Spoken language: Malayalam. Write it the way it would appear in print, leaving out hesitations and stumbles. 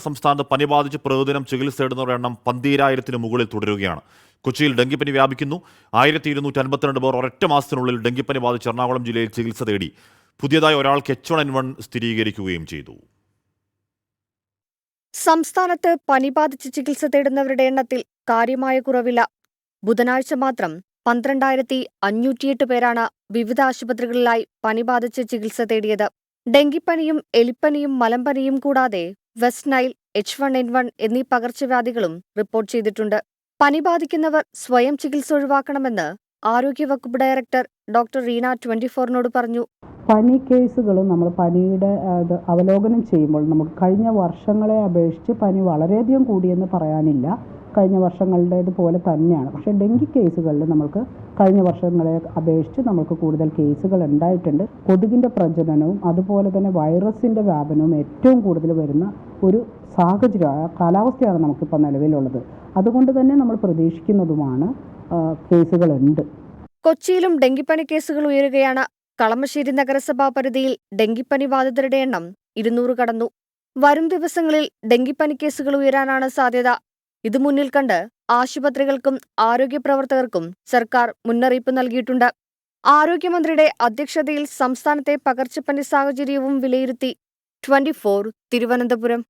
സംസ്ഥാനത്ത് പനി ബാധിച്ച് പ്രതിദിനം ചികിത്സ തേടുന്നവരുടെ എണ്ണം 12,000-ന് മുകളിൽ തുടരുകയാണ്. കൊച്ചിയിൽ ഡെങ്കിപ്പനി വ്യാപിക്കുന്നു. 1252 പേർ ഒരൊറ്റ മാസത്തിനുള്ളിൽ ഡെങ്കിപ്പനി ബാധിച്ച് എറണാകുളം ജില്ലയിൽ ചികിത്സ തേടി. പുതിയതായി ഒരാൾക്ക് H1N1 സ്ഥിരീകരിക്കുകയും ചെയ്തു. സംസ്ഥാനത്ത് പനി ബാധിച്ച് ചികിത്സ തേടുന്നവരുടെ എണ്ണത്തിൽ കാര്യമായ കുറവില്ല. ബുധനാഴ്ച മാത്രം 12,508 പേരാണ് വിവിധ ആശുപത്രികളിലായി പനി ബാധിച്ച് ചികിത്സ തേടിയത്. ഡെങ്കിപ്പനിയും എലിപ്പനിയും മലമ്പനിയും കൂടാതെ വെസ്റ്റ് നൈൽ, H1N1 എന്നീ പകർച്ചവ്യാധികളും റിപ്പോർട്ട് ചെയ്തിട്ടുണ്ട്. പനി ബാധിക്കുന്നവർ സ്വയം ചികിത്സ ഒഴിവാക്കണമെന്ന് ആരോഗ്യവകുപ്പ് ഡയറക്ടർ ഡോക്ടർ റീന 24-നോട് പറഞ്ഞു. പനി കേസുകൾ നമ്മൾ പനിയുടെ അവലോകനം ചെയ്യുമ്പോൾ നമുക്ക് കഴിഞ്ഞ വർഷങ്ങളെ അപേക്ഷിച്ച് പനി വളരെയധികം കൂടിയെന്ന് പറയാനില്ല. കഴിഞ്ഞ വർഷങ്ങളുടേതുപോലെ തന്നെയാണ്. പക്ഷേ ഡെങ്കി കേസുകളിൽ നമുക്ക് കഴിഞ്ഞ വർഷങ്ങളെ അപേക്ഷിച്ച് നമുക്ക് കൂടുതൽ കേസുകൾ ഉണ്ടായിട്ടുണ്ട്. കൊതുകിൻ്റെ പ്രജനനവും അതുപോലെ തന്നെ വൈറസിൻ്റെ വ്യാപനവും ഏറ്റവും കൂടുതൽ വരുന്ന ഒരു കാലാവസ്ഥയാണ് നമുക്കിപ്പോൾ നിലവിലുള്ളത്. അതുകൊണ്ട് തന്നെ നമ്മൾ പ്രതീക്ഷിക്കുന്നതുമാണ് കേസുകളുണ്ട്. കൊച്ചിയിലും ഡെങ്കിപ്പനി കേസുകൾ ഉയരുകയാണ്. കളമശ്ശേരി നഗരസഭാ പരിധിയിൽ ഡെങ്കിപ്പനി ബാധിതരുടെ എണ്ണം 200 കടന്നു. വരും ദിവസങ്ങളിൽ ഡെങ്കിപ്പനി കേസുകൾ ഉയരാനാണ് സാധ്യത. ഇത് മുന്നിൽ കണ്ട് ആശുപത്രികൾക്കും ആരോഗ്യപ്രവർത്തകർക്കും സർക്കാർ മുന്നറിയിപ്പ് നൽകിയിട്ടുണ്ട്. ആരോഗ്യമന്ത്രിയുടെ അധ്യക്ഷതയിൽ സംസ്ഥാനത്തെ പകർച്ചപ്പനി സാഹചര്യവും വിലയിരുത്തി. 24 തിരുവനന്തപുരം.